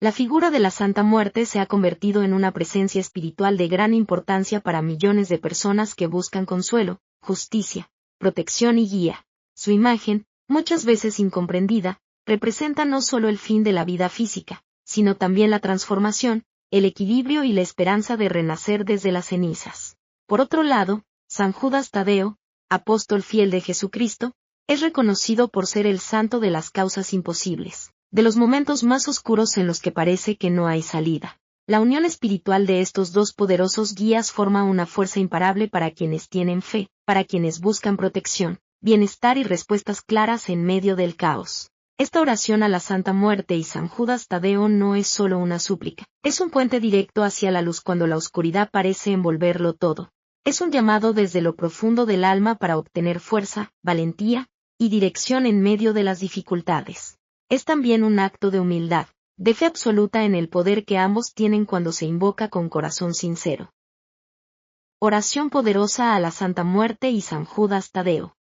La figura de la Santa Muerte se ha convertido en una presencia espiritual de gran importancia para millones de personas que buscan consuelo, justicia, protección y guía. Su imagen, muchas veces incomprendida, representa no solo el fin de la vida física, sino también la transformación, el equilibrio y la esperanza de renacer desde las cenizas. Por otro lado, San Judas Tadeo, apóstol fiel de Jesucristo, es reconocido por ser el santo de las causas imposibles, de los momentos más oscuros en los que parece que no hay salida. La unión espiritual de estos dos poderosos guías forma una fuerza imparable para quienes tienen fe, para quienes buscan protección, bienestar y respuestas claras en medio del caos. Esta oración a la Santa Muerte y San Judas Tadeo no es solo una súplica, es un puente directo hacia la luz cuando la oscuridad parece envolverlo todo. Es un llamado desde lo profundo del alma para obtener fuerza, valentía y dirección en medio de las dificultades. Es también un acto de humildad, de fe absoluta en el poder que ambos tienen cuando se invoca con corazón sincero. Oración poderosa a la Santa Muerte y San Judas Tadeo.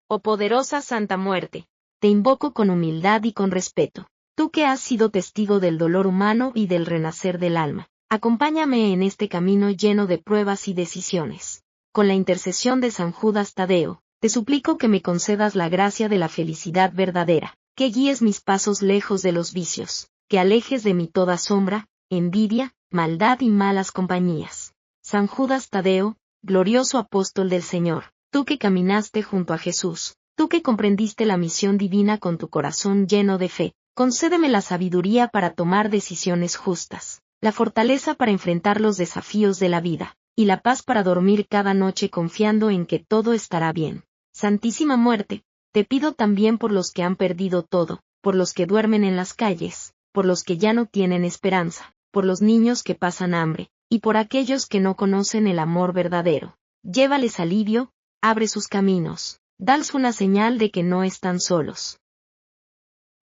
Oh poderosa Santa Muerte, te invoco con humildad y con respeto. Tú que has sido testigo del dolor humano y del renacer del alma, acompáñame en este camino lleno de pruebas y decisiones. Con la intercesión de San Judas Tadeo, te suplico que me concedas la gracia de la felicidad verdadera, que guíes mis pasos lejos de los vicios, que alejes de mí toda sombra, envidia, maldad y malas compañías. San Judas Tadeo, glorioso apóstol del Señor, tú que caminaste junto a Jesús, tú que comprendiste la misión divina con tu corazón lleno de fe, concédeme la sabiduría para tomar decisiones justas, la fortaleza para enfrentar los desafíos de la vida, y la paz para dormir cada noche confiando en que todo estará bien. Santísima Muerte, te pido también por los que han perdido todo, por los que duermen en las calles, por los que ya no tienen esperanza, por los niños que pasan hambre, y por aquellos que no conocen el amor verdadero. Llévales alivio, abre sus caminos, dales una señal de que no están solos.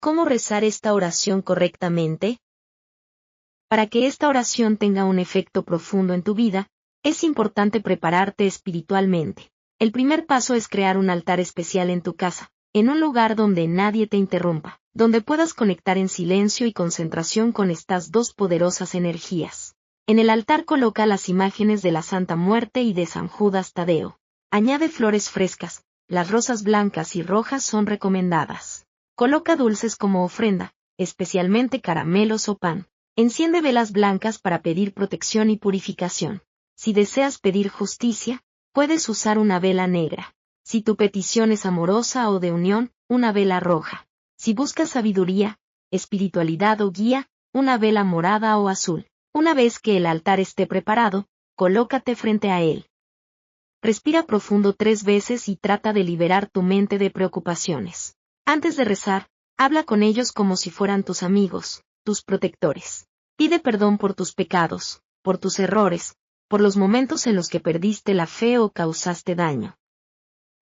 ¿Cómo rezar esta oración correctamente? Para que esta oración tenga un efecto profundo en tu vida, es importante prepararte espiritualmente. El primer paso es crear un altar especial en tu casa, en un lugar donde nadie te interrumpa, donde puedas conectar en silencio y concentración con estas dos poderosas energías. En el altar coloca las imágenes de la Santa Muerte y de San Judas Tadeo. Añade flores frescas, las rosas blancas y rojas son recomendadas. Coloca dulces como ofrenda, especialmente caramelos o pan. Enciende velas blancas para pedir protección y purificación. Si deseas pedir justicia, puedes usar una vela negra. Si tu petición es amorosa o de unión, una vela roja. Si buscas sabiduría, espiritualidad o guía, una vela morada o azul. Una vez que el altar esté preparado, colócate frente a él. Respira profundo 3 veces y trata de liberar tu mente de preocupaciones. Antes de rezar, habla con ellos como si fueran tus amigos, tus protectores. Pide perdón por tus pecados, por tus errores, por los momentos en los que perdiste la fe o causaste daño.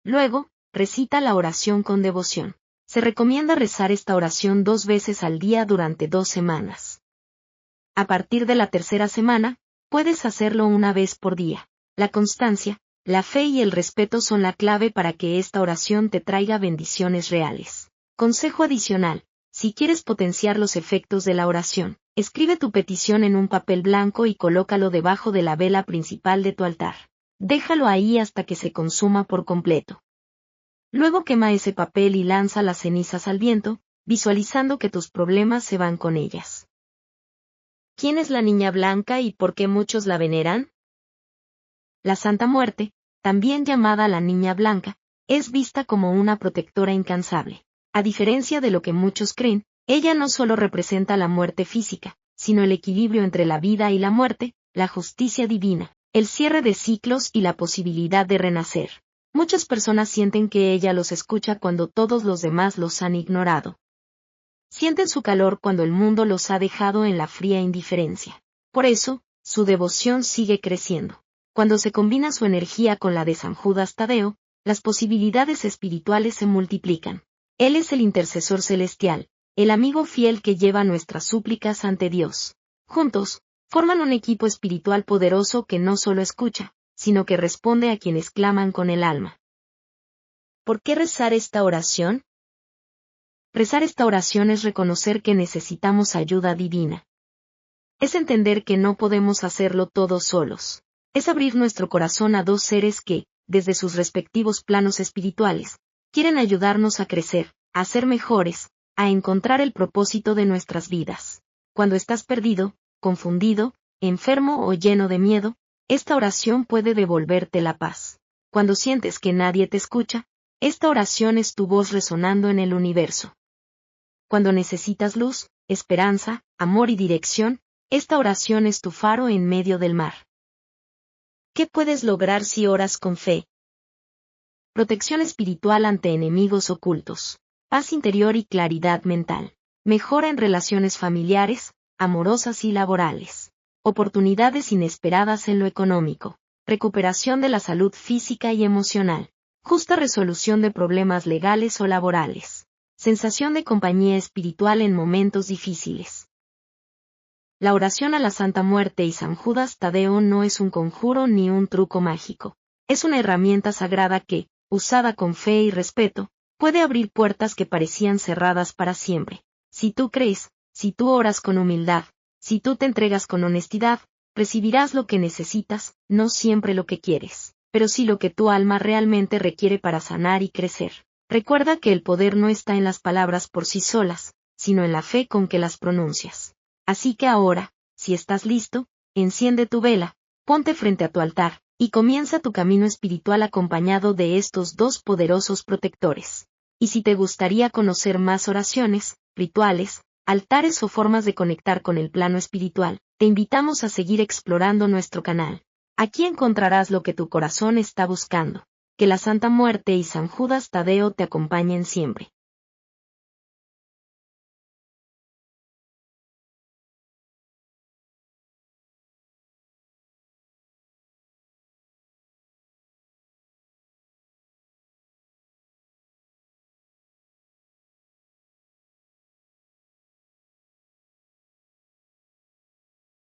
Luego, recita la oración con devoción. Se recomienda rezar esta oración 2 veces al día durante 2 semanas. A partir de la tercera semana, puedes hacerlo una vez por día. La constancia, la fe y el respeto son la clave para que esta oración te traiga bendiciones reales. Consejo adicional: si quieres potenciar los efectos de la oración, escribe tu petición en un papel blanco y colócalo debajo de la vela principal de tu altar. Déjalo ahí hasta que se consuma por completo. Luego quema ese papel y lanza las cenizas al viento, visualizando que tus problemas se van con ellas. ¿Quién es la Niña Blanca y por qué muchos la veneran? La Santa Muerte, también llamada la Niña Blanca, es vista como una protectora incansable. A diferencia de lo que muchos creen, ella no solo representa la muerte física, sino el equilibrio entre la vida y la muerte, la justicia divina, el cierre de ciclos y la posibilidad de renacer. Muchas personas sienten que ella los escucha cuando todos los demás los han ignorado. Sienten su calor cuando el mundo los ha dejado en la fría indiferencia. Por eso, su devoción sigue creciendo. Cuando se combina su energía con la de San Judas Tadeo, las posibilidades espirituales se multiplican. Él es el intercesor celestial, el amigo fiel que lleva nuestras súplicas ante Dios. Juntos, forman un equipo espiritual poderoso que no solo escucha, sino que responde a quienes claman con el alma. ¿Por qué rezar esta oración? Rezar esta oración es reconocer que necesitamos ayuda divina. Es entender que no podemos hacerlo todos solos. Es abrir nuestro corazón a dos seres que, desde sus respectivos planos espirituales, quieren ayudarnos a crecer, a ser mejores, a encontrar el propósito de nuestras vidas. Cuando estás perdido, confundido, enfermo o lleno de miedo, esta oración puede devolverte la paz. Cuando sientes que nadie te escucha, esta oración es tu voz resonando en el universo. Cuando necesitas luz, esperanza, amor y dirección, esta oración es tu faro en medio del mar. ¿Qué puedes lograr si oras con fe? Protección espiritual ante enemigos ocultos, paz interior y claridad mental, mejora en relaciones familiares, amorosas y laborales, oportunidades inesperadas en lo económico, recuperación de la salud física y emocional, justa resolución de problemas legales o laborales, sensación de compañía espiritual en momentos difíciles. La oración a la Santa Muerte y San Judas Tadeo no es un conjuro ni un truco mágico. Es una herramienta sagrada que, usada con fe y respeto, puede abrir puertas que parecían cerradas para siempre. Si tú crees, si tú oras con humildad, si tú te entregas con honestidad, recibirás lo que necesitas, no siempre lo que quieres, pero sí lo que tu alma realmente requiere para sanar y crecer. Recuerda que el poder no está en las palabras por sí solas, sino en la fe con que las pronuncias. Así que ahora, si estás listo, enciende tu vela, ponte frente a tu altar, y comienza tu camino espiritual acompañado de estos dos poderosos protectores. Y si te gustaría conocer más oraciones, rituales, altares o formas de conectar con el plano espiritual, te invitamos a seguir explorando nuestro canal. Aquí encontrarás lo que tu corazón está buscando. Que la Santa Muerte y San Judas Tadeo te acompañen siempre.